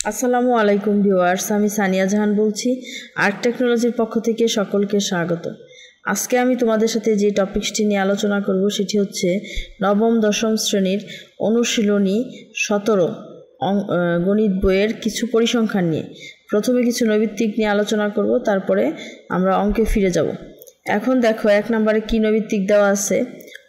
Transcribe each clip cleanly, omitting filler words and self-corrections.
আসসালামু আলাইকুম ভিউয়ার্স, আমি সানিয়া জাহান বলছি। আর্ট টেকনোলজির পক্ষ থেকে সকলকে স্বাগত। আজকে আমি তোমাদের সাথে যে টপিকসটি নিয়ে আলোচনা করব সেটি হচ্ছে নবম দশম শ্রেণীর অনুশীলনী 17 গণিত বইয়ের কিছু পরিসংখ্যান নিয়ে। প্রথমে কিছু নৈবিত্তিক নিয়ে আলোচনা করব, তারপরে আমরা অঙ্কে ফিরে যাব। এখন দেখো 1 নম্বরে কি নৈবিত্তিক দেওয়া আছে।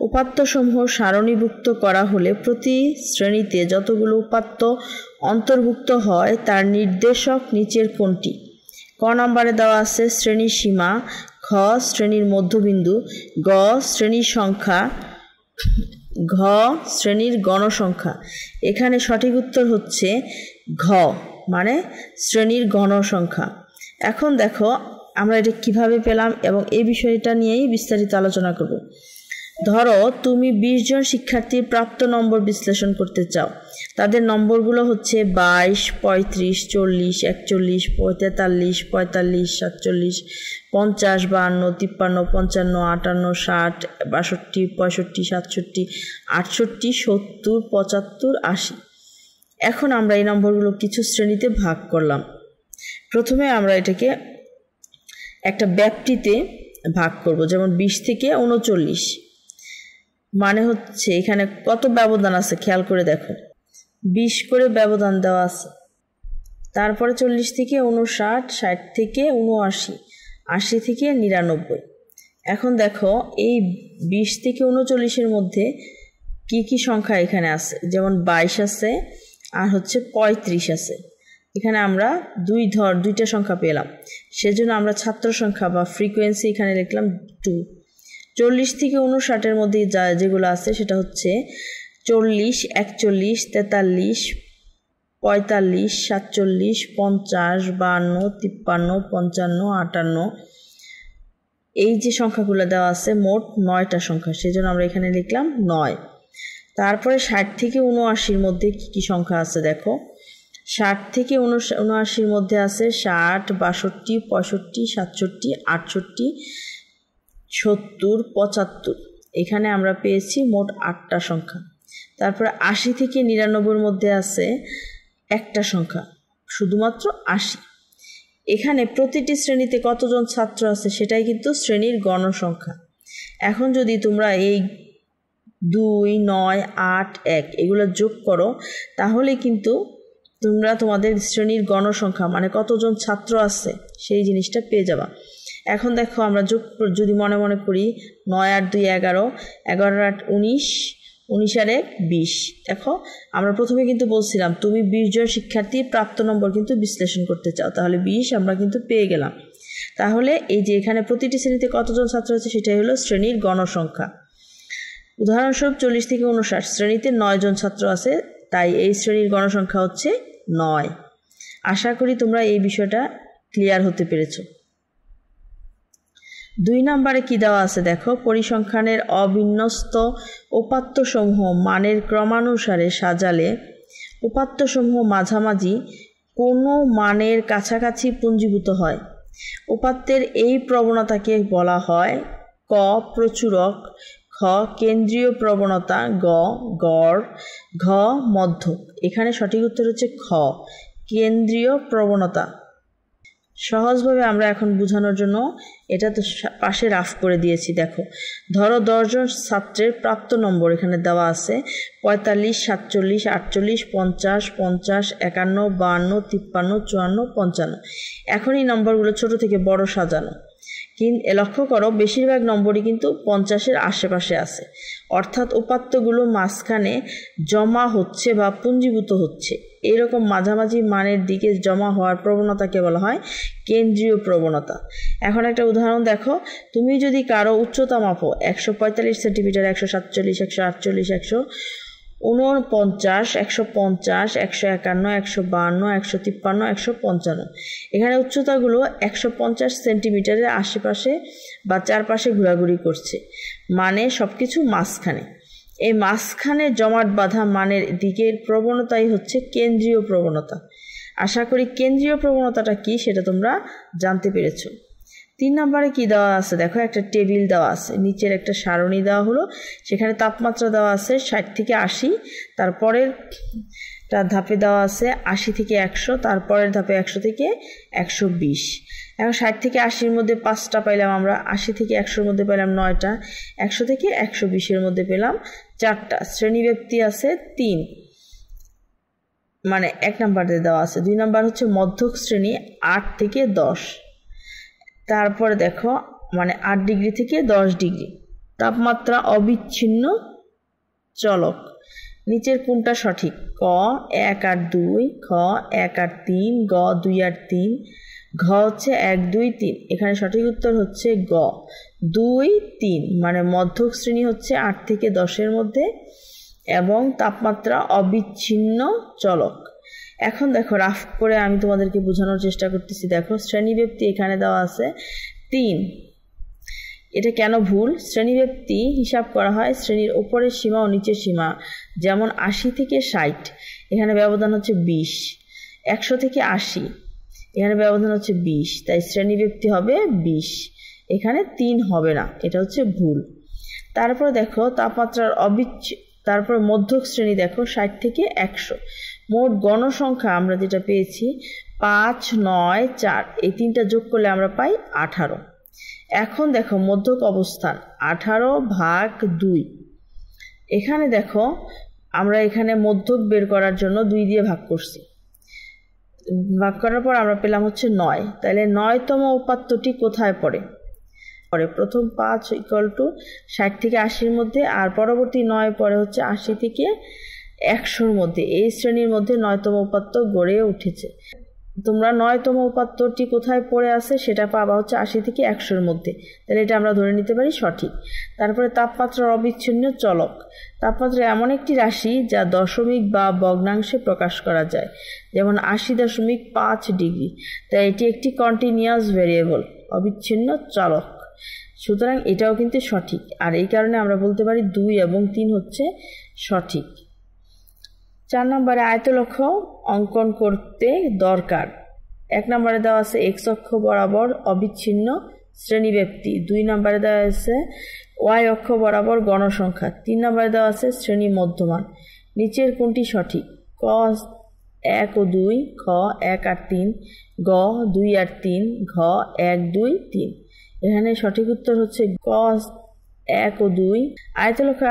উপাত্তসমূহ সারণীভুক্ত করা হলে প্রতি শ্রেণীতে যতগুলো উপাত্ত অন্তর্ভুক্ত হয় তার নির্দেশক নিচের কোনটি? ক নম্বরে দেওয়া আছে শ্রেণীর সীমা, খ শ্রেণীর মধ্যবিন্দু, গ শ্রেণীর সংখ্যা, ঘ শ্রেণীর গণসংখ্যা। এখানে সঠিক উত্তর হচ্ছে ঘ, মানে শ্রেণীর গণসংখ্যা। এখন দেখো আমরা এটা কিভাবে পেলাম এবং এই বিষয়টা নিয়েই বিস্তারিত আলোচনা করব। ধরো তুমি 20 জন শিক্ষার্থীর প্রাপ্ত নম্বর বিশ্লেষণ করতে চাও। তাদের নম্বরগুলো হচ্ছে 22, 35, 40, 41, 43, 45, 47, 50, 52, 53, 55, 58, 60, 62, 65, 67, 68, 70, 75, 80। এখন আমরা এই নম্বরগুলো কিছু শ্রেণীতে ভাগ করলাম। প্রথমে আমরা এটাকে একটা ব্যাপ্তিতে ভাগ করব, যেমন 20 থেকে 39, মানে হচ্ছে এখানে কত ব্যবধান আছে খেয়াল করে দেখো, 20 করে ব্যবধান দেওয়া আছে। তারপরে 40 থেকে 59, 60 থেকে 79, 80 থেকে 99। এখন দেখো এই 20 থেকে 39-এর মধ্যে কি কি সংখ্যা এখানে আছে, যেমন 22 আছে আর হচ্ছে 35 আছে। এখানে আমরা দুইটা সংখ্যা পেলাম, সেজন্য আমরা ছাত্র সংখ্যা বা ফ্রিকোয়েন্সি এখানে লিখলাম 2। 40 থেকে 59-এর মধ্যে যেগুলো আছে সেটা হচ্ছে 40, 41, 43, 45, 47, 50, 52, 53, 55, 58। এই যে সংখ্যাগুলো দেওয়া আছে মোট 9টা সংখ্যা, সেজন্য আমরা এখানে লিখলাম 9। তারপরে 60 থেকে 79-এর মধ্যে কি কি সংখ্যা আছে দেখো। 60 থেকে 79-এর মধ্যে আছে 60, 62, 65, 67, 68, 70, 75। এখানে আমরা পেয়েছি মোট 8টা সংখ্যা। তারপরে 80 থেকে 99-এর মধ্যে আছে একটা সংখ্যা, শুধুমাত্র 80। এখানে প্রতিটি শ্রেণীতে কতজন ছাত্র আছে সেটাই কিন্তু শ্রেণীর গণসংখ্যা। এখন যদি তোমরা এই 2, 9, 8, 1 এগুলো যোগ করো, তাহলে কিন্তু তোমরা তোমাদের শ্রেণীর গণসংখ্যা মানে কতজন ছাত্র আছে সেই জিনিসটা পেয়ে যাবা। এখন দেখো আমরা যদি মনে মনে করি, 9 আর 2 11, 11 আর 19, 19 আর 1 20। দেখো আমরা প্রথমে কিন্তু বলছিলাম তুমি 20 জন শিক্ষার্থীর প্রাপ্ত নম্বর কিন্তু বিশ্লেষণ করতে চাও, তাহলে 20 আমরা কিন্তু পেয়ে গেলাম। তাহলে এই যে এখানে প্রতিটি শ্রেণীতে কতজন ছাত্র আছে সেটাই হলো শ্রেণীর গণসংখ্যা। উদাহরণস্বরূপ 40 থেকে 59 শ্রেণীতে 9 জন ছাত্র আছে, তাই এই শ্রেণীর গণসংখ্যা হচ্ছে 9। আশা করি তোমরা এই বিষয়টা ক্লিয়ার হতে পেরেছো। 2 নম্বরে কি দেওয়া আছে দেখো, পরিসংখ্যানের অবিন্যস্ত উপাত্তসমূহ মানের ক্রমানুসারে সাজালে উপাত্তসমূহ মাঝামাঝি কোনো মানের কাছাকাছি পুঞ্জীভূত হয়। উপাত্তের এই প্রবণতাকে বলা হয় ক প্রচুরক, খ কেন্দ্রীয় প্রবণতা, গ গড়, ঘ মধ্যক। এখানে সঠিক উত্তর হচ্ছে খ কেন্দ্রীয় প্রবণতা। সহজভাবে আমরা এখন বোঝানোর জন্য এটা তো পাশে রাফ করে দিয়েছি। দেখো ধরো 10 জন ছাত্রের প্রাপ্ত নম্বর এখানে দেওয়া আছে 45, 47, 48, 50, 50, 51, 52, 53, 54, 55। এখন এই নম্বরগুলো ছোট থেকে বড় সাজানো, কিন্তু লক্ষ্য করো বেশিরভাগ নম্বরই কিন্তু 50-এর আশেপাশে আছে, অর্থাৎ উপাত্তগুলো মাঝখানে জমা হচ্ছে বা পুঞ্জীভূত হচ্ছে। এরকম মাঝামাঝি মানের দিকে জমা হওয়ার প্রবণতাকে বলা হয় কেন্দ্রীয় প্রবণতা। এখন একটা উদাহরণ দেখো, তুমি যদি কারো উচ্চতা মাপো 145 সেন্টিমিটার, 147, 148, 149, 150, 151, 152, 153, 155। এখানে উচ্চতাগুলো 150 সেন্টিমিটারের আশেপাশে বা চারপাশে ঘোরাঘুরি করছে, মানে সবকিছু মাঝখানে। এই মাঝখানে জমাট বাঁধা মানের দিকের প্রবণতাই হচ্ছে কেন্দ্রীয় প্রবণতা। আশা করি কেন্দ্রীয় প্রবণতাটা কি সেটা তোমরা জানতে পেরেছো। 3 নম্বরে কি দেওয়া আছে দেখো, একটা টেবিল দেওয়া আছে, নিচের একটা সারণী দেওয়া হলো, সেখানে তাপমাত্রা দেওয়া আছে 60 থেকে 80, তারপরের ধাপে দেওয়া আছে 80 থেকে 100, তারপরের ধাপে 100 থেকে 120। এখন 60 থেকে 80-র মধ্যে 5টা পাইলাম আমরা, 80 থেকে 100-র মধ্যে পেলাম 9টা, 100 থেকে 120-এর মধ্যে পেলাম 4টা। শ্রেণীব্যাপ্তি আছে 3, মানে 1 নাম্বারে দেওয়া আছে। 2 নাম্বার হচ্ছে মধ্যক শ্রেণী 8 থেকে 10। তারপরে দেখো মানে 8 ডিগ্রি থেকে 10 ডিগ্রি। তাপমাত্রা অবিচ্ছিন্ন চলক। নিচের কোনটা সঠিক? ক 1 আর 2, খ 1 আর 3, গ 2 আর 3, ঘ হচ্ছে 1 2 3। এখানে সঠিক উত্তর হচ্ছে গ 2 3, মানে মধ্যক শ্রেণী হচ্ছে 8 থেকে 10-এর মধ্যে এবং তাপমাত্রা অবিচ্ছিন্ন চলক। এখন দেখো রাফ করে আমি তোমাদেরকে বোঝানোর চেষ্টা করতেছি। দেখো শ্রেণীব্যাপ্তি এখানে দেওয়া আছে 3। এটা কেন ভুল? শ্রেণীব্যাপ্তি হিসাব করা হয় শ্রেণীর উপরের সীমা ও নিচের সীমা, যেমন 80 থেকে 60, এখানে ব্যবধান হচ্ছে 20। 100 থেকে 80, এখানে ব্যবধান হচ্ছে 20, তাই শ্রেণীব্যাপ্তি হবে 20, এখানে 3 হবে না, এটা হচ্ছে ভুল। তারপর দেখো তাপমাত্রার তারপর মধ্যক শ্রেণী দেখো 60 থেকে 100। মোট গণসংখ্যা আমরা যেটা পেয়েছি 5 9 4, এই 3টা যোগ করলে আমরা পাই 18। এখন দেখো মধ্যক অবস্থান 18 ভাগ 2। এখানে দেখো আমরা এখানে মধ্যক বের করার জন্য 2 দিয়ে ভাগ করছি, ভাগ করার পর আমরা পেলাম হচ্ছে 9। তাহলে 9তম উপাত্তটি কোথায় পড়ে? প্রথম 5 = 60 থেকে 80-র মধ্যে, আর পরবর্তী 9 পরে হচ্ছে 80 থেকে 100-র মধ্যে। এই শ্রেণীর মধ্যে 9তম উপাত্ত গড়ে উঠেছে। তোমরা 9তম উপাত্তটি কোথায় পড়ে আছে সেটা পাবা হচ্ছে 80 থেকে 100-র মধ্যে, তাহলে এটা আমরা ধরে নিতে পারি সঠিক। তারপরে তাপমাত্রার অবিচ্ছিন্ন চলক। তাপমাত্রা এমন একটি রাশি যা দশমিক বা ভগ্নাংশে প্রকাশ করা যায়, যেমন 80.5 ডিগ্রি, তাই এটি একটি কন্টিনিউয়াস ভেরিয়েবল, অবিচ্ছিন্ন চলক। সুতরাং এটাও কিন্তু সঠিক, আর এই কারণে আমরা বলতে পারি 2 এবং 3 হচ্ছে সঠিক। 4 নম্বরে আয়তলক্ষ অঙ্কন করতে দরকার। 1 নম্বরে দেওয়া আছে x অক্ষ বরাবর অবিচ্ছিন্ন শ্রেণীব্যাপ্তি, 2 নম্বরে দেওয়া আছে y অক্ষ বরাবর গণসংখ্যা, 3 নম্বরে দেওয়া আছে শ্রেণী মধ্যমান। নিচের কোনটি সঠিক? ক 1 ও 2, খ 1 আর 3, গ 2 আর 3, ঘ 1 2 3। এখানে সঠিক উত্তর হচ্ছে ক 1 ও 2। আয়তলক্ষ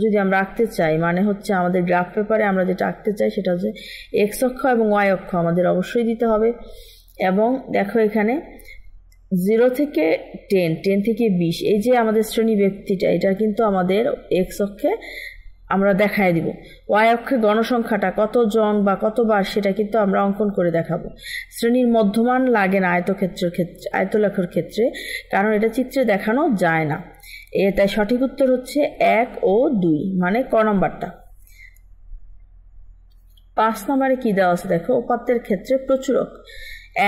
যদি আমরা আঁকতে চাই, মানে হচ্ছে আমাদের গ্রাফ পেপারে আমরা যেটা আঁকতে চাই সেটা হচ্ছে x অক্ষ এবং y অক্ষ আমাদের অবশ্যই দিতে হবে। এবং দেখো এখানে 0 থেকে 10, 10 থেকে 20, এই যে আমাদের শ্রেণী ব্যক্তিটা, এটা কিন্তু আমাদের x অক্ষে আমরা দেখায় দিব। y অক্ষে গণসংখ্যাটা কতজন বা কতবার সেটা কিন্তু আমরা অঙ্কন করে দেখাবো। শ্রেণীর মধ্যমান লাগে না আয়তলেখার ক্ষেত্রে, কারণ এটা চিত্রে দেখানো যায় না। তাই সঠিক উত্তর হচ্ছে 1 ও 2, মানে ক নম্বরটা। 5 নম্বরে কি দেওয়া আছে দেখো, উপাত্তের ক্ষেত্রে প্রচুরক।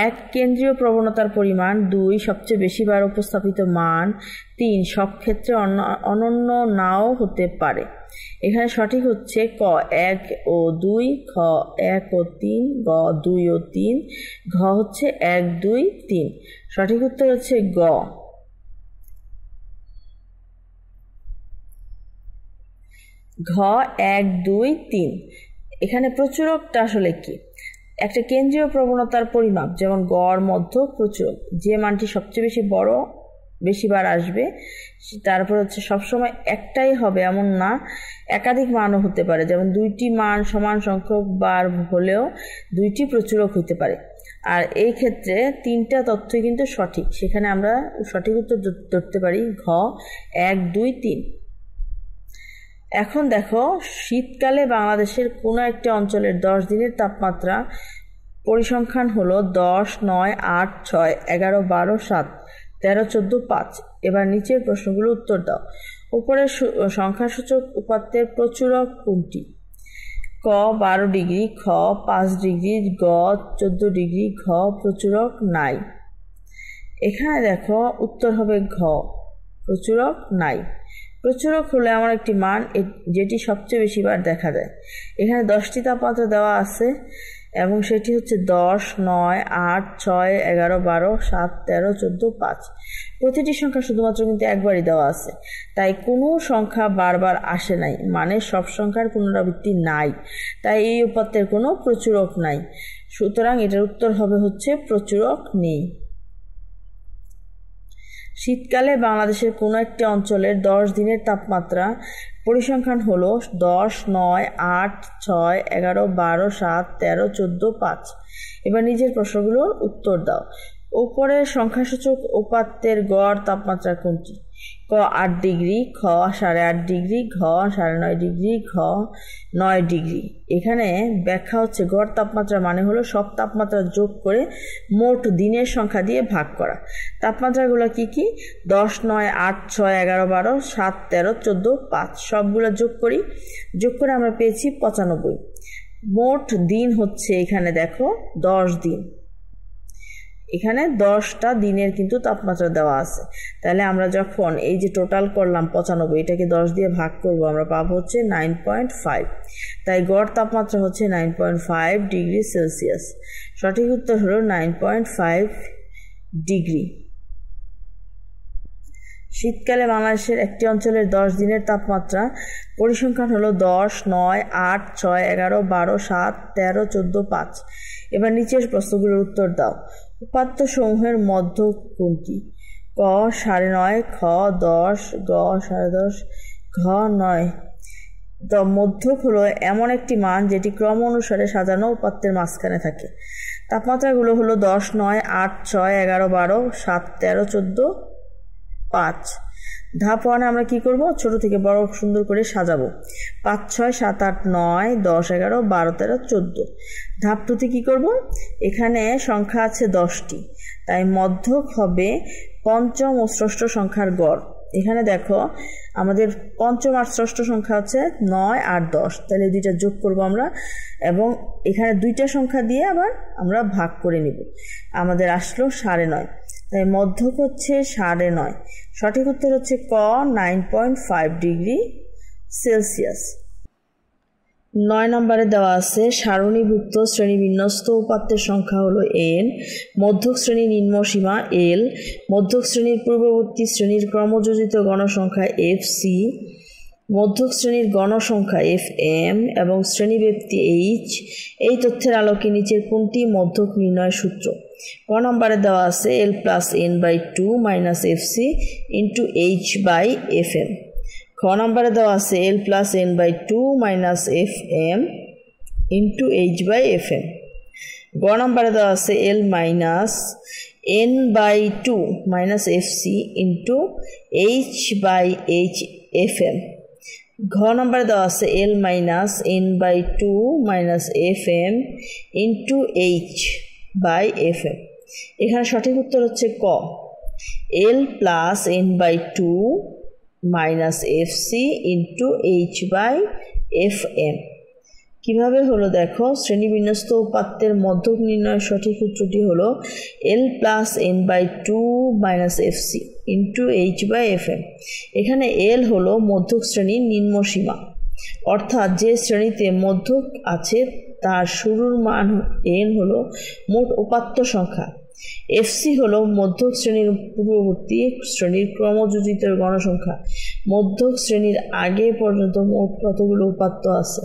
1 কেন্দ্রীয় প্রবণতার পরিমাণ, 2 সবচেয়ে বেশি বার উপস্থাপিত মান, 3 সব ক্ষেত্রে অনন্য নাও হতে পারে। এখানে সঠিক হচ্ছে ক 1 ও 2, খ 1 ও 3, গ 2 ও 3, ঘ হচ্ছে 1 2 3। সঠিক উত্তর হচ্ছে গ। ঘ 1 2 3। এখানে প্রচুরকটা আসলে কি? একটা কেন্দ্রীয় প্রবণতার পরিমাপ, যেমন গড়, মধ্যক, প্রচুরক। যে মানটি সবচেয়ে বেশি বড়, বেশিবার আসবে, তারপর হচ্ছে সবসময় একটাই হবে এমন না, একাধিক মানও হতে পারে, যেমন 2টি মান সমান সংখ্যক বার হলেও 2টি প্রচুরক হতে পারে। আর এই ক্ষেত্রে 3টা তথ্যই কিন্তু সঠিক, সেখানে আমরা সঠিক উত্তর ধরতে পারি ঘ 1 2 3। এখন দেখো শীতকালে বাংলাদেশের কোনো একটি অঞ্চলের 10 দিনের তাপমাত্রা পরিসংখ্যান হলো 10 9 8 6 11 12 7 13 14 5। এবার নিচের প্রশ্নগুলো উত্তর দাও। উপরের সংখ্যাসূচক উপাত্তের প্রচুরক কোনটি? ক 12 ডিগ্রি, খ 5 ডিগ্রি, গ 14 ডিগ্রি, ঘ প্রচুরক নাই। এখানে দেখো উত্তর হবে ঘ, প্রচুরক নাই। প্রচুরক হলো এমন একটি মান যেটি সবচেয়ে বেশি বার দেখা যায়। এখানে 10টি তাপমাত্রা দেওয়া আছে, এবং সেটি হচ্ছে 10, 9, 8, 6, 11, 12, 7, 13, 14, 5। প্রতিটি সংখ্যা শুধুমাত্র কিন্তু একবারই দেওয়া আছে, তাই কোনো সংখ্যা বারবার আসে নাই, মানে সব সংখ্যার পুনরাবৃত্তি নাই, তাই এই উপাত্তের কোনো প্রচুরক নাই। সুতরাং এটার উত্তর হবে হচ্ছে প্রচুরক নেই। শীতকালে বাংলাদেশের কোনো একটি অঞ্চলের 10 দিনের তাপমাত্রা পরিসংখ্যান হলো 10, 9, 8, 6, 11, 12, 7, 13, 14, 5। এবার নিজের প্রশ্নগুলোর উত্তর দাও। উপরের সংখ্যাসূচক উপাত্তের গড় তাপমাত্রা কোনটি? ক 8 ডিগ্রি, খ 8.5 ডিগ্রি, ঘ 9.5 ডিগ্রি, ঘ 9 ডিগ্রি। এখানে ব্যাখ্যা হচ্ছে গড় তাপমাত্রা মানে হলো সব তাপমাত্রা যোগ করে মোট দিনের সংখ্যা দিয়ে ভাগ করা। তাপমাত্রাগুলো কি কি? 10, 9, 8, 6, 11, 12, 7, 13, 14, 5 সবগুলো যোগ করে আমরা পেয়েছি 95। মোট দিন হচ্ছে এখানে দেখো 10 দিন। এখানে 10টা দিনের কিন্তু তাপমাত্রা দেওয়া আছে, তাহলে আমরা যখন এই যে টোটাল করলাম 95, এটাকে 10 দিয়ে ভাগ করব, আমরা পাবো হচ্ছে 9.5। তাই গড় তাপমাত্রা হচ্ছে 9.5 ডিগ্রি সেলসিয়াস। সঠিক উত্তর হলো 9.5 ডিগ্রি। শীতকালে বাংলাদেশের একটি অঞ্চলের 10 দিনের তাপমাত্রা পরিসংখ্যান হলো 10, 9, 8, 6, 11, 12, 7, 13, 14, 5। এবার নিচের প্রশ্নগুলোর উত্তর দাও। উপাত্ত সমূহের মধ্য কোনটি? ক 9.5, খ 10, গ 10.5, ঘ 9। মধ্যক হলো এমন একটি মান যেটি ক্রম অনুসারে সাজানো উপাত্তের মাঝখানে থাকে। তাপমাত্রাগুলো হলো 10, 9, 8, 6, 11, 12, 7, 13, 14, 5। ধাপ 1 আমরা কি করব? ছোট থেকে বড় সুন্দর করে সাজাবো। 5, 6, 7, 8, 9, 10, 11, 12, 13, 14। ধাপ 2তে কি করব? এখানে সংখ্যা আছে 10টি, তাই মধ্যক হবে পঞ্চম ও ষষ্ঠ সংখ্যার গড়। এখানে দেখো আমাদের পঞ্চম আর ষষ্ঠ সংখ্যা হচ্ছে 9 আর 10, তাহলে দুইটা যোগ করব আমরা, এবং এখানে দুইটা সংখ্যা দিয়ে আবার আমরা ভাগ করে নিব। আমাদের আসলো 9.5, তাই মধ্যক হচ্ছে 9.5। সঠিক উত্তর হচ্ছে ক 9.5 ডিগ্রি সেলসিয়াস। 9 নম্বরে দেওয়া আছে সারণীভুক্ত শ্রেণীবিন্যস্ত উপাত্তের সংখ্যা হলো n, মধ্যক শ্রেণীর নিম্নসীমা l, মধ্যক শ্রেণীর পূর্ববর্তী শ্রেণীর ক্রমযোজিত গণসংখ্যা fc, মধ্যক শ্রেণীর গণসংখ্যা fm এবং শ্রেণীব্যাপ্তি h। এই তথ্যের আলোকে নিচের কোনটি মধ্যক নির্ণয়ের সূত্র? ক নম্বরে দেওয়া আছে l+n/2 - fc * h/fm। খ নম্বরে দেওয়া আছে l+n/2 - fm * h/fm। গ নম্বরে দেওয়া আছে l-n/2 - fc * h/hfm। ঘ নম্বরে দেওয়া আছে l-n/2 - fm * h/fm। এখানে সঠিক উত্তর হচ্ছে ক l+n/2 - fc * h/fm। কিভাবে হলো দেখো, শ্রেণীবিন্যস্ত উপাত্তের মধ্যক নির্ণয়ের সঠিক সূত্রটি হলো l+n/2 - fc * h/fm। এখানে l হলো মধ্যক শ্রেণীর নিম্নসীমা, অর্থাৎ যে শ্রেণীতে মধ্যক আছে তার শুরুর মান n হলো মোট উপাত্ত সংখ্যা। fc হলো মধ্যক শ্রেণীর পূর্ববর্তী শ্রেণীর ক্রমযোজিত গণসংখ্যা। মধ্যক শ্রেণীর আগে পর্যন্ত মোট কতগুলো উপাত্ত আছে?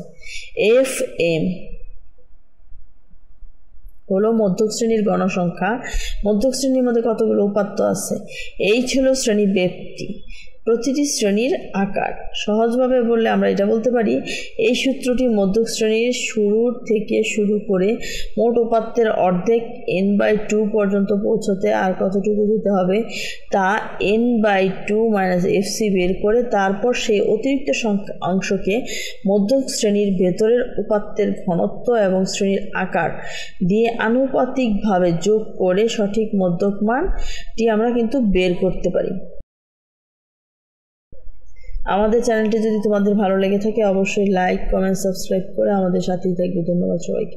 fm হলো মধ্যক শ্রেণীর গণসংখ্যা। মধ্যক শ্রেণীর মধ্যে কতগুলো উপাত্ত আছে? h হলো শ্রেণী ব্যাপ্তি, প্রতিটি শ্রেণীর আকার। সহজভাবে বললে আমরা এটা বলতে পারি এই সূত্রটি মধ্যক শ্রেণীর শুরুর থেকে শুরু করে মোট উপাত্তের অর্ধেক n/2 পর্যন্ত পৌঁছতে আর কতটুকু দিতে হবে তা n/2 - fc বের করে তারপর সেই অতিরিক্ত অংশকে মধ্যক শ্রেণীর ভেতরের উপাত্তের ঘনত্ব এবং শ্রেণীর আকার দিয়ে আনুপাতিকভাবে যোগ করে সঠিক মধ্যক মানটি আমরা কিন্তু বের করতে পারি। আমাদের চ্যানেলটি যদি তোমাদের ভালো লেগে থাকে অবশ্যই লাইক, কমেন্ট, সাবস্ক্রাইব করে আমাদের সাথেই থাকবে। ধন্যবাদ সবাইকে।